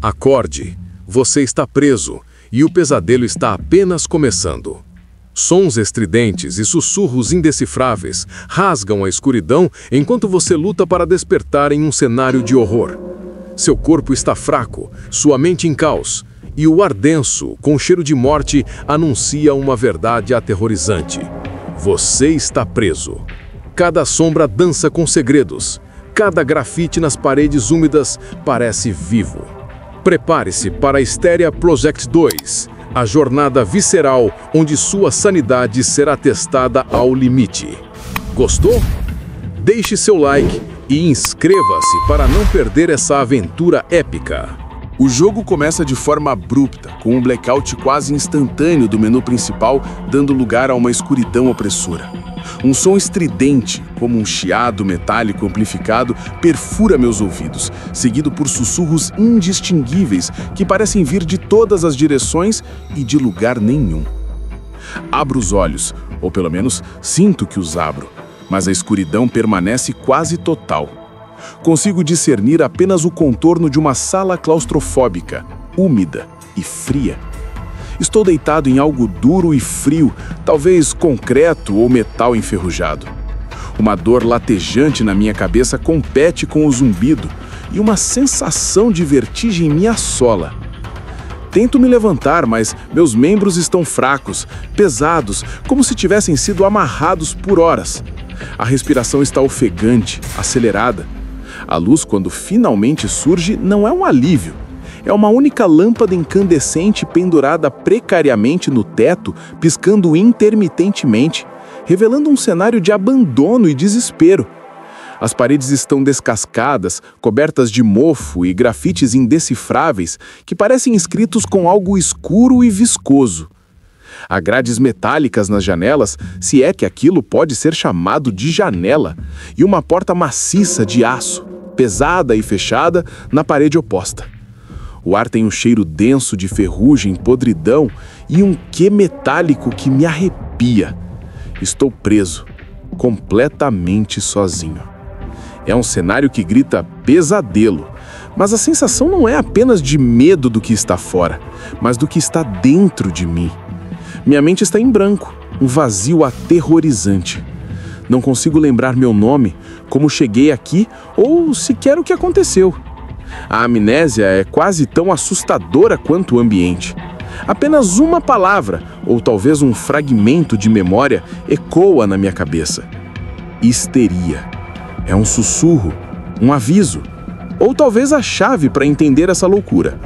Acorde, você está preso e o pesadelo está apenas começando. Sons estridentes e sussurros indecifráveis rasgam a escuridão enquanto você luta para despertar em um cenário de horror. Seu corpo está fraco, sua mente em caos, e o ar denso, com cheiro de morte, anuncia uma verdade aterrorizante. Você está preso. Cada sombra dança com segredos. Cada grafite nas paredes úmidas parece vivo. Prepare-se para a Hysteria Project 2, a jornada visceral onde sua sanidade será testada ao limite. Gostou? Deixe seu like e inscreva-se para não perder essa aventura épica. O jogo começa de forma abrupta, com um blackout quase instantâneo do menu principal, dando lugar a uma escuridão opressora. Um som estridente, como um chiado metálico amplificado, perfura meus ouvidos, seguido por sussurros indistinguíveis que parecem vir de todas as direções e de lugar nenhum. Abro os olhos, ou pelo menos sinto que os abro, mas a escuridão permanece quase total. Consigo discernir apenas o contorno de uma sala claustrofóbica, úmida e fria. Estou deitado em algo duro e frio, talvez concreto ou metal enferrujado. Uma dor latejante na minha cabeça compete com o zumbido e uma sensação de vertigem me assola. Tento me levantar, mas meus membros estão fracos, pesados, como se tivessem sido amarrados por horas. A respiração está ofegante, acelerada. A luz, quando finalmente surge, não é um alívio. É uma única lâmpada incandescente pendurada precariamente no teto, piscando intermitentemente, revelando um cenário de abandono e desespero. As paredes estão descascadas, cobertas de mofo e grafites indecifráveis que parecem escritos com algo escuro e viscoso. Há grades metálicas nas janelas, se é que aquilo pode ser chamado de janela, e uma porta maciça de aço, pesada e fechada, na parede oposta. O ar tem um cheiro denso de ferrugem, podridão e um quê metálico que me arrepia. Estou preso, completamente sozinho. É um cenário que grita pesadelo, mas a sensação não é apenas de medo do que está fora, mas do que está dentro de mim. Minha mente está em branco, um vazio aterrorizante. Não consigo lembrar meu nome, como cheguei aqui ou sequer o que aconteceu. A amnésia é quase tão assustadora quanto o ambiente. Apenas uma palavra, ou talvez um fragmento de memória, ecoa na minha cabeça. Histeria. É um sussurro, um aviso, ou talvez a chave para entender essa loucura.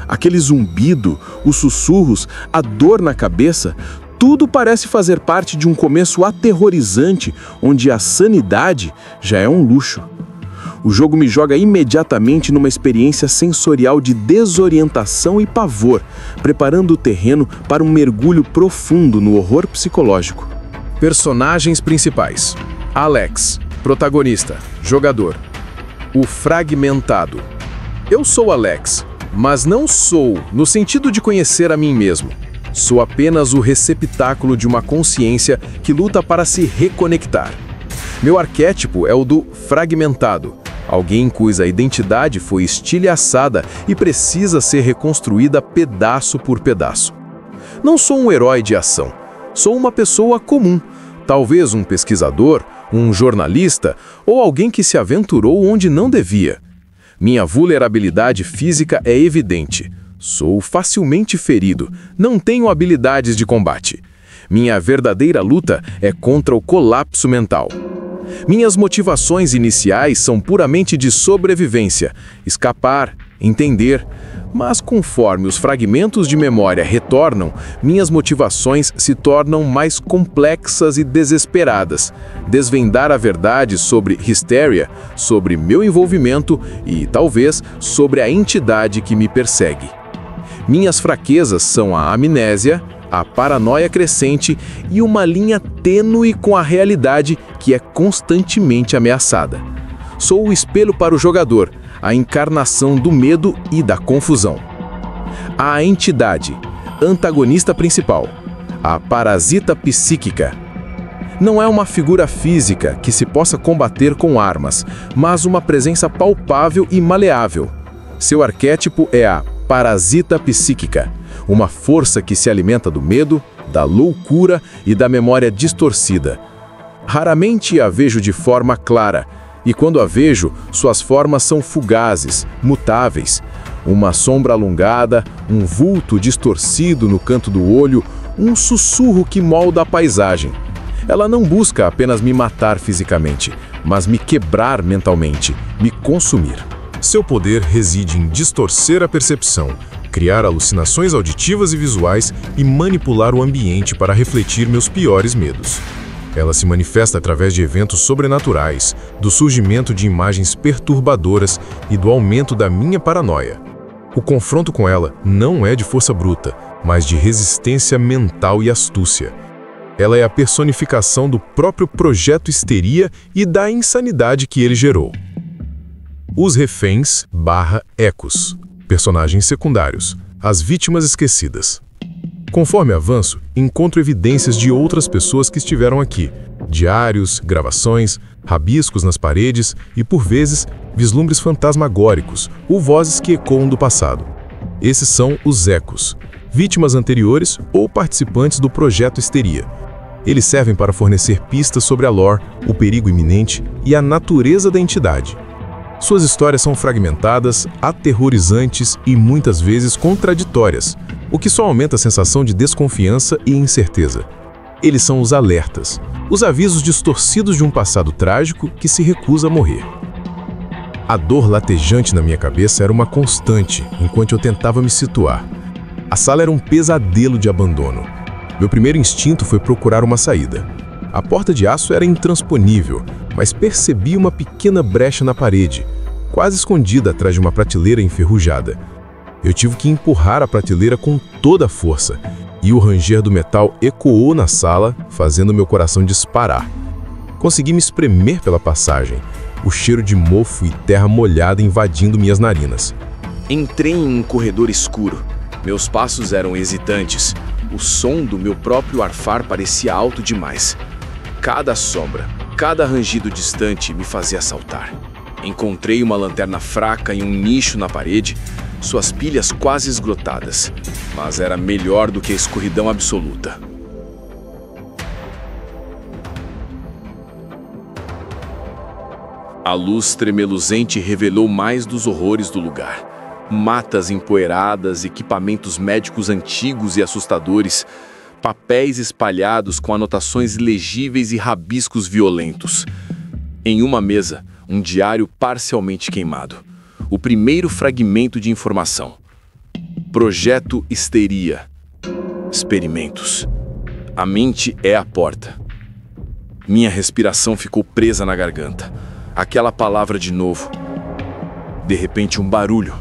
Aquele zumbido, os sussurros, a dor na cabeça, tudo parece fazer parte de um começo aterrorizante, onde a sanidade já é um luxo. O jogo me joga imediatamente numa experiência sensorial de desorientação e pavor, preparando o terreno para um mergulho profundo no horror psicológico. Personagens principais: Alex, protagonista, jogador. O Fragmentado. Eu sou Alex, mas não sou no sentido de conhecer a mim mesmo. Sou apenas o receptáculo de uma consciência que luta para se reconectar. Meu arquétipo é o do fragmentado, alguém cuja identidade foi estilhaçada e precisa ser reconstruída pedaço por pedaço. Não sou um herói de ação, sou uma pessoa comum, talvez um pesquisador, um jornalista ou alguém que se aventurou onde não devia. Minha vulnerabilidade física é evidente. Sou facilmente ferido, não tenho habilidades de combate. Minha verdadeira luta é contra o colapso mental. Minhas motivações iniciais são puramente de sobrevivência, escapar, entender. Mas conforme os fragmentos de memória retornam, minhas motivações se tornam mais complexas e desesperadas. Desvendar a verdade sobre Hysteria, sobre meu envolvimento e, talvez, sobre a entidade que me persegue. Minhas fraquezas são a amnésia, a paranoia crescente e uma linha tênue com a realidade que é constantemente ameaçada. Sou o espelho para o jogador, a encarnação do medo e da confusão. A entidade, antagonista principal, a parasita psíquica. Não é uma figura física que se possa combater com armas, mas uma presença palpável e maleável. Seu arquétipo é a parasita psíquica, uma força que se alimenta do medo, da loucura e da memória distorcida. Raramente a vejo de forma clara, e quando a vejo, suas formas são fugazes, mutáveis. Uma sombra alongada, um vulto distorcido no canto do olho, um sussurro que molda a paisagem. Ela não busca apenas me matar fisicamente, mas me quebrar mentalmente, me consumir. Seu poder reside em distorcer a percepção, criar alucinações auditivas e visuais e manipular o ambiente para refletir meus piores medos. Ela se manifesta através de eventos sobrenaturais, do surgimento de imagens perturbadoras e do aumento da minha paranoia. O confronto com ela não é de força bruta, mas de resistência mental e astúcia. Ela é a personificação do próprio projeto Histeria e da insanidade que ele gerou. Os reféns / ecos, personagens secundários, as vítimas esquecidas. Conforme avanço, encontro evidências de outras pessoas que estiveram aqui, diários, gravações, rabiscos nas paredes e, por vezes, vislumbres fantasmagóricos ou vozes que ecoam do passado. Esses são os ecos, vítimas anteriores ou participantes do projeto Histeria. Eles servem para fornecer pistas sobre a lore, o perigo iminente e a natureza da entidade. Suas histórias são fragmentadas, aterrorizantes e muitas vezes contraditórias, o que só aumenta a sensação de desconfiança e incerteza. Eles são os alertas, os avisos distorcidos de um passado trágico que se recusa a morrer. A dor latejante na minha cabeça era uma constante enquanto eu tentava me situar. A sala era um pesadelo de abandono. Meu primeiro instinto foi procurar uma saída. A porta de aço era intransponível, mas percebi uma pequena brecha na parede, quase escondida atrás de uma prateleira enferrujada. Eu tive que empurrar a prateleira com toda a força, e o ranger do metal ecoou na sala, fazendo meu coração disparar. Consegui me espremer pela passagem, o cheiro de mofo e terra molhada invadindo minhas narinas. Entrei em um corredor escuro. Meus passos eram hesitantes. O som do meu próprio arfar parecia alto demais. Cada sombra, cada rangido distante me fazia saltar. Encontrei uma lanterna fraca em um nicho na parede, suas pilhas quase esgotadas, mas era melhor do que a escuridão absoluta. A luz tremeluzente revelou mais dos horrores do lugar. Matas empoeiradas, equipamentos médicos antigos e assustadores, papéis espalhados com anotações ilegíveis e rabiscos violentos. Em uma mesa, um diário parcialmente queimado. O primeiro fragmento de informação. Projeto Histeria. Experimentos. A mente é a porta. Minha respiração ficou presa na garganta. Aquela palavra de novo. De repente, um barulho.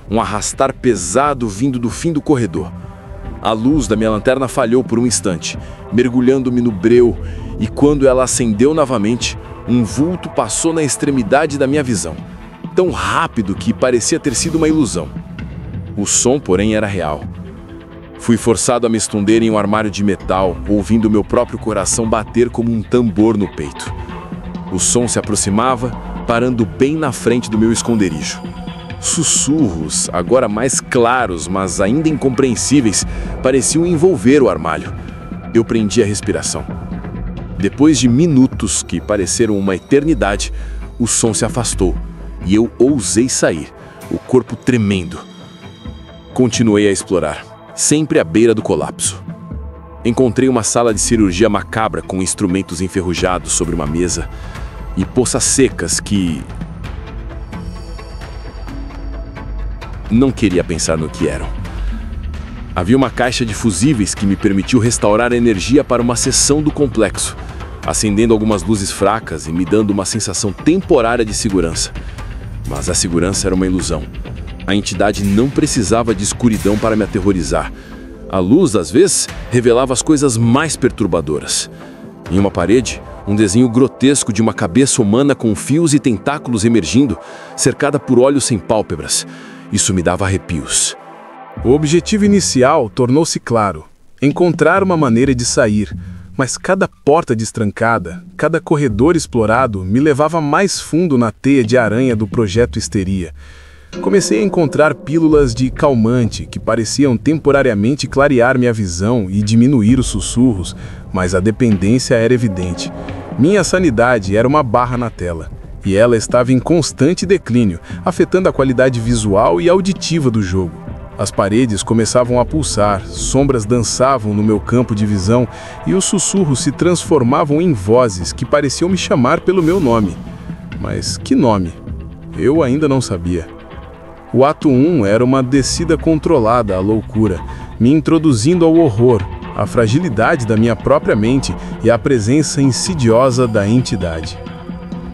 Um arrastar pesado vindo do fim do corredor. A luz da minha lanterna falhou por um instante, mergulhando-me no breu, e quando ela acendeu novamente, um vulto passou na extremidade da minha visão, tão rápido que parecia ter sido uma ilusão. O som, porém, era real. Fui forçado a me esconder em um armário de metal, ouvindo meu próprio coração bater como um tambor no peito. O som se aproximava, parando bem na frente do meu esconderijo. Sussurros, agora mais claros, mas ainda incompreensíveis, pareciam envolver o armário. Eu prendi a respiração. Depois de minutos que pareceram uma eternidade, o som se afastou e eu ousei sair, o corpo tremendo. Continuei a explorar, sempre à beira do colapso. Encontrei uma sala de cirurgia macabra com instrumentos enferrujados sobre uma mesa e poças secas que... não queria pensar no que eram. Havia uma caixa de fusíveis que me permitiu restaurar energia para uma seção do complexo, acendendo algumas luzes fracas e me dando uma sensação temporária de segurança. Mas a segurança era uma ilusão. A entidade não precisava de escuridão para me aterrorizar. A luz, às vezes, revelava as coisas mais perturbadoras. Em uma parede, um desenho grotesco de uma cabeça humana com fios e tentáculos emergindo, cercada por olhos sem pálpebras. Isso me dava arrepios. O objetivo inicial tornou-se claro: encontrar uma maneira de sair, mas cada porta destrancada, cada corredor explorado me levava mais fundo na teia de aranha do projeto Histeria. Comecei a encontrar pílulas de calmante que pareciam temporariamente clarear minha visão e diminuir os sussurros, mas a dependência era evidente. Minha sanidade era uma barra na tela, e ela estava em constante declínio, afetando a qualidade visual e auditiva do jogo. As paredes começavam a pulsar, sombras dançavam no meu campo de visão e os sussurros se transformavam em vozes que pareciam me chamar pelo meu nome. Mas que nome? Eu ainda não sabia. O ato 1 era uma descida controlada à loucura, me introduzindo ao horror, à fragilidade da minha própria mente e à presença insidiosa da entidade.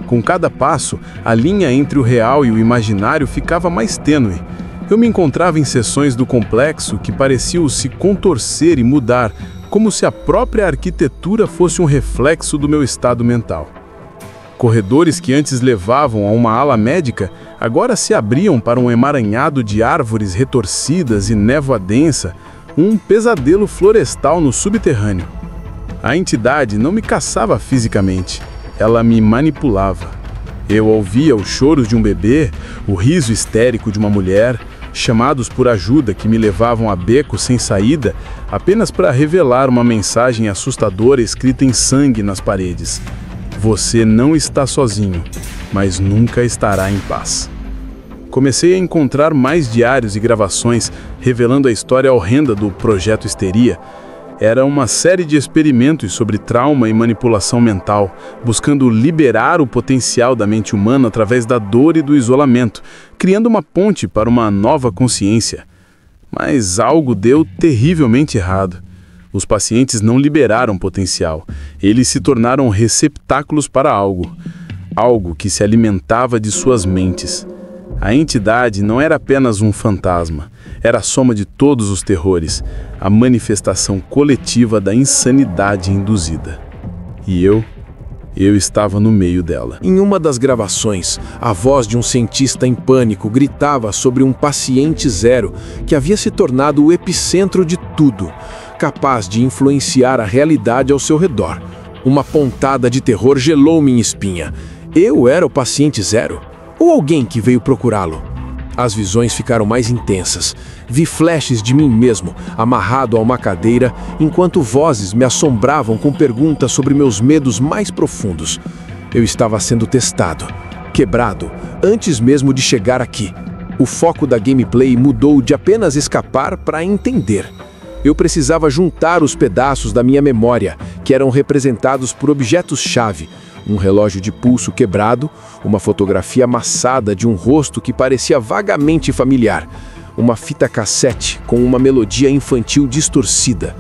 Com cada passo, a linha entre o real e o imaginário ficava mais tênue. Eu me encontrava em seções do complexo que pareciam se contorcer e mudar, como se a própria arquitetura fosse um reflexo do meu estado mental. Corredores que antes levavam a uma ala médica, agora se abriam para um emaranhado de árvores retorcidas e névoa densa, um pesadelo florestal no subterrâneo. A entidade não me caçava fisicamente, ela me manipulava. Eu ouvia os choros de um bebê, o riso histérico de uma mulher, chamados por ajuda que me levavam a becos sem saída, apenas para revelar uma mensagem assustadora escrita em sangue nas paredes. Você não está sozinho, mas nunca estará em paz. Comecei a encontrar mais diários e gravações revelando a história horrenda do Projeto Histeria. Era uma série de experimentos sobre trauma e manipulação mental, buscando liberar o potencial da mente humana através da dor e do isolamento, criando uma ponte para uma nova consciência. Mas algo deu terrivelmente errado. Os pacientes não liberaram potencial, eles se tornaram receptáculos para algo que se alimentava de suas mentes. A entidade não era apenas um fantasma, era a soma de todos os terrores, a manifestação coletiva da insanidade induzida. E eu estava no meio dela. Em uma das gravações, a voz de um cientista em pânico gritava sobre um paciente zero que havia se tornado o epicentro de tudo, capaz de influenciar a realidade ao seu redor. Uma pontada de terror gelou minha espinha. Eu era o paciente zero? Ou alguém que veio procurá-lo? As visões ficaram mais intensas. Vi flashes de mim mesmo, amarrado a uma cadeira, enquanto vozes me assombravam com perguntas sobre meus medos mais profundos. Eu estava sendo testado, quebrado, antes mesmo de chegar aqui. O foco da gameplay mudou de apenas escapar para entender. Eu precisava juntar os pedaços da minha memória, que eram representados por objetos-chave. Um relógio de pulso quebrado, uma fotografia amassada de um rosto que parecia vagamente familiar, uma fita cassete com uma melodia infantil distorcida.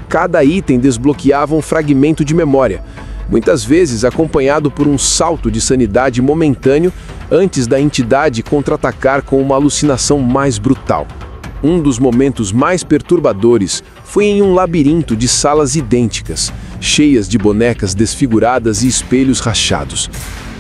Cada item desbloqueava um fragmento de memória, muitas vezes acompanhado por um salto de sanidade momentâneo antes da entidade contra-atacar com uma alucinação mais brutal. Um dos momentos mais perturbadores foi em um labirinto de salas idênticas, cheias de bonecas desfiguradas e espelhos rachados.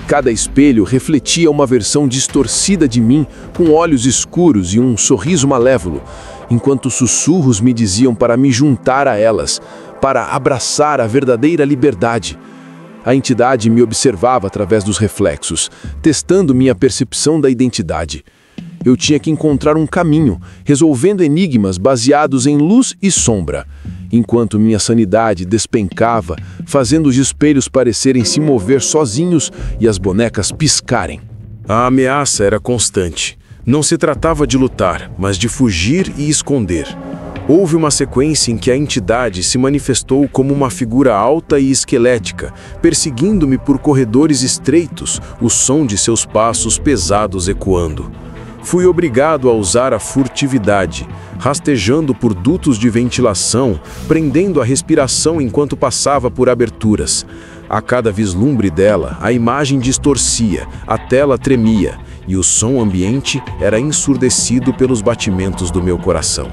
Cada espelho refletia uma versão distorcida de mim, com olhos escuros e um sorriso malévolo, enquanto sussurros me diziam para me juntar a elas, para abraçar a verdadeira liberdade. A entidade me observava através dos reflexos, testando minha percepção da identidade. Eu tinha que encontrar um caminho, resolvendo enigmas baseados em luz e sombra, enquanto minha sanidade despencava, fazendo os espelhos parecerem se mover sozinhos e as bonecas piscarem. A ameaça era constante. Não se tratava de lutar, mas de fugir e esconder. Houve uma sequência em que a entidade se manifestou como uma figura alta e esquelética, perseguindo-me por corredores estreitos, o som de seus passos pesados ecoando. Fui obrigado a usar a furtividade, rastejando por dutos de ventilação, prendendo a respiração enquanto passava por aberturas. A cada vislumbre dela, a imagem distorcia, a tela tremia, e o som ambiente era ensurdecido pelos batimentos do meu coração.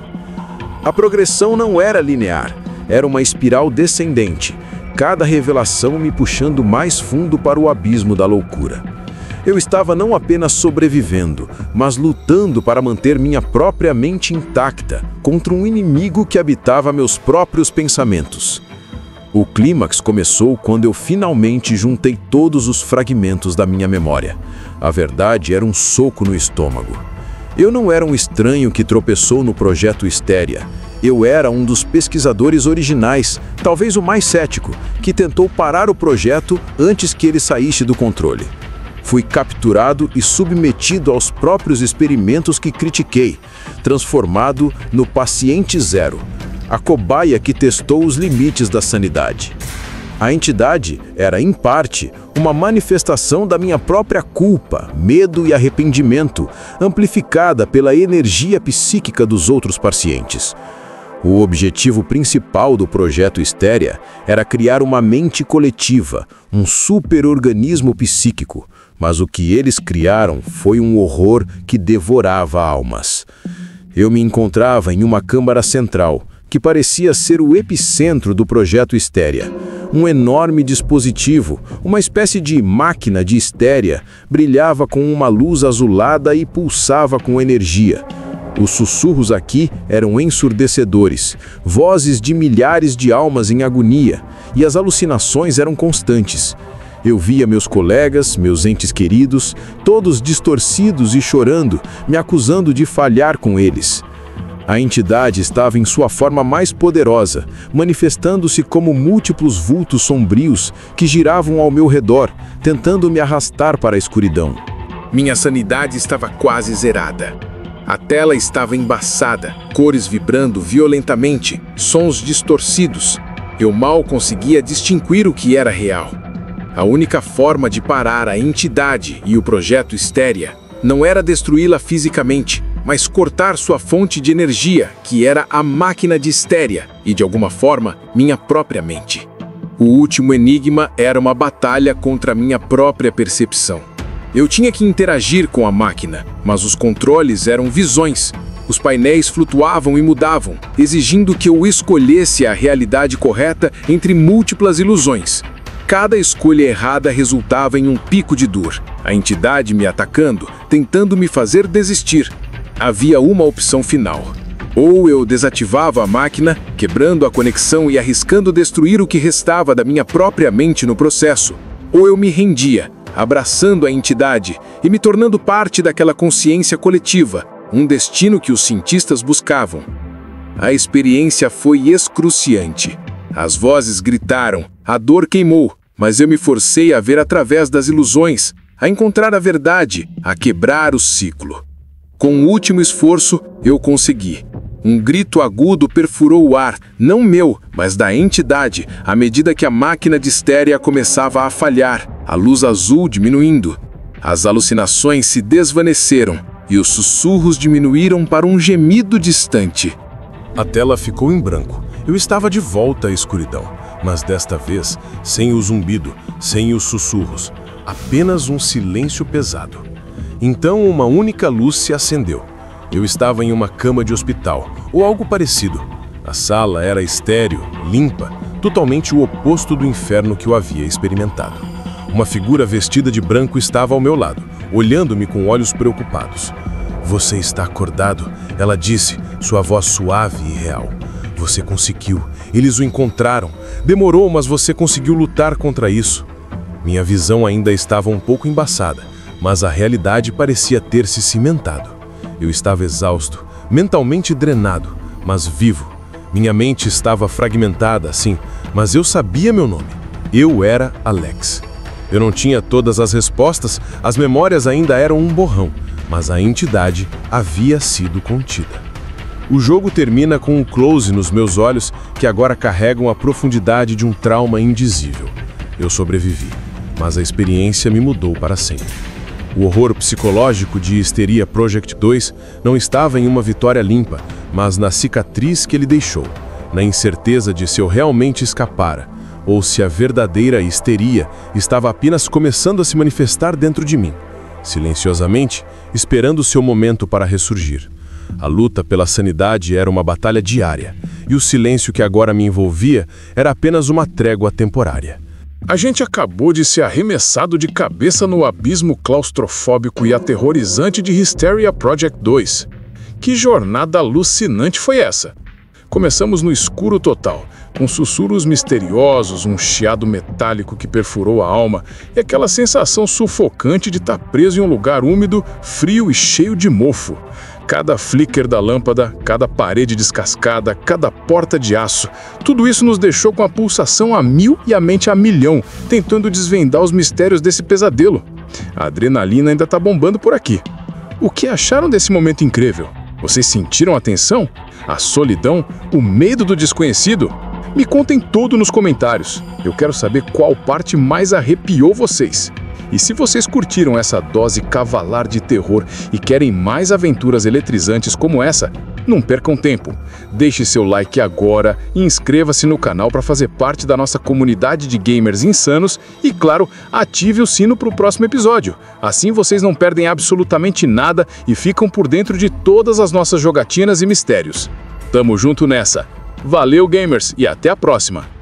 A progressão não era linear, era uma espiral descendente, cada revelação me puxando mais fundo para o abismo da loucura. Eu estava não apenas sobrevivendo, mas lutando para manter minha própria mente intacta contra um inimigo que habitava meus próprios pensamentos. O clímax começou quando eu finalmente juntei todos os fragmentos da minha memória. A verdade era um soco no estômago. Eu não era um estranho que tropeçou no projeto Hysteria. Eu era um dos pesquisadores originais, talvez o mais cético, que tentou parar o projeto antes que ele saísse do controle. Fui capturado e submetido aos próprios experimentos que critiquei, transformado no paciente zero, a cobaia que testou os limites da sanidade. A entidade era, em parte, uma manifestação da minha própria culpa, medo e arrependimento, amplificada pela energia psíquica dos outros pacientes. O objetivo principal do projeto Hysteria era criar uma mente coletiva, um superorganismo psíquico, mas o que eles criaram foi um horror que devorava almas. Eu me encontrava em uma câmara central, que parecia ser o epicentro do projeto Hysteria. Um enorme dispositivo, uma espécie de máquina de Hysteria, brilhava com uma luz azulada e pulsava com energia. Os sussurros aqui eram ensurdecedores, vozes de milhares de almas em agonia, e as alucinações eram constantes. Eu via meus colegas, meus entes queridos, todos distorcidos e chorando, me acusando de falhar com eles. A entidade estava em sua forma mais poderosa, manifestando-se como múltiplos vultos sombrios que giravam ao meu redor, tentando me arrastar para a escuridão. Minha sanidade estava quase zerada. A tela estava embaçada, cores vibrando violentamente, sons distorcidos. Eu mal conseguia distinguir o que era real. A única forma de parar a entidade e o projeto Hysteria não era destruí-la fisicamente, mas cortar sua fonte de energia, que era a máquina de Hysteria e, de alguma forma, minha própria mente. O último enigma era uma batalha contra a minha própria percepção. Eu tinha que interagir com a máquina, mas os controles eram visões. Os painéis flutuavam e mudavam, exigindo que eu escolhesse a realidade correta entre múltiplas ilusões. Cada escolha errada resultava em um pico de dor, a entidade me atacando, tentando me fazer desistir. Havia uma opção final. Ou eu desativava a máquina, quebrando a conexão e arriscando destruir o que restava da minha própria mente no processo, ou eu me rendia, abraçando a entidade e me tornando parte daquela consciência coletiva, um destino que os cientistas buscavam. A experiência foi excruciante. As vozes gritaram, a dor queimou, mas eu me forcei a ver através das ilusões, a encontrar a verdade, a quebrar o ciclo. Com o último esforço, eu consegui. Um grito agudo perfurou o ar, não meu, mas da entidade, à medida que a máquina de Hysteria começava a falhar, a luz azul diminuindo. As alucinações se desvaneceram e os sussurros diminuíram para um gemido distante. A tela ficou em branco. Eu estava de volta à escuridão, mas desta vez sem o zumbido, sem os sussurros, apenas um silêncio pesado. Então uma única luz se acendeu. Eu estava em uma cama de hospital, ou algo parecido. A sala era estéril, limpa, totalmente o oposto do inferno que eu havia experimentado. Uma figura vestida de branco estava ao meu lado, olhando-me com olhos preocupados. "Você está acordado?" ela disse, sua voz suave e real. "Você conseguiu. Eles o encontraram. Demorou, mas você conseguiu lutar contra isso." Minha visão ainda estava um pouco embaçada, mas a realidade parecia ter se cimentado. Eu estava exausto, mentalmente drenado, mas vivo. Minha mente estava fragmentada, sim, mas eu sabia meu nome. Eu era Alex. Eu não tinha todas as respostas, as memórias ainda eram um borrão, mas a entidade havia sido contida. O jogo termina com um close nos meus olhos que agora carregam a profundidade de um trauma indizível. Eu sobrevivi, mas a experiência me mudou para sempre. O horror psicológico de Hysteria Project 2 não estava em uma vitória limpa, mas na cicatriz que ele deixou, na incerteza de se eu realmente escapara, ou se a verdadeira histeria estava apenas começando a se manifestar dentro de mim, silenciosamente, esperando seu momento para ressurgir. A luta pela sanidade era uma batalha diária, e o silêncio que agora me envolvia era apenas uma trégua temporária. A gente acabou de ser arremessado de cabeça no abismo claustrofóbico e aterrorizante de Hysteria Project 2. Que jornada alucinante foi essa? Começamos no escuro total, com sussurros misteriosos, um chiado metálico que perfurou a alma e aquela sensação sufocante de estar preso em um lugar úmido, frio e cheio de mofo. Cada flicker da lâmpada, cada parede descascada, cada porta de aço, tudo isso nos deixou com a pulsação a 1000 e a mente a milhão, tentando desvendar os mistérios desse pesadelo. A adrenalina ainda está bombando por aqui. O que acharam desse momento incrível? Vocês sentiram a tensão? A solidão? O medo do desconhecido? Me contem tudo nos comentários. Eu quero saber qual parte mais arrepiou vocês. E se vocês curtiram essa dose cavalar de terror e querem mais aventuras eletrizantes como essa, não percam tempo. Deixe seu like agora e inscreva-se no canal para fazer parte da nossa comunidade de gamers insanos e, claro, ative o sino para o próximo episódio. Assim vocês não perdem absolutamente nada e ficam por dentro de todas as nossas jogatinas e mistérios. Tamo junto nessa. Valeu, gamers, e até a próxima!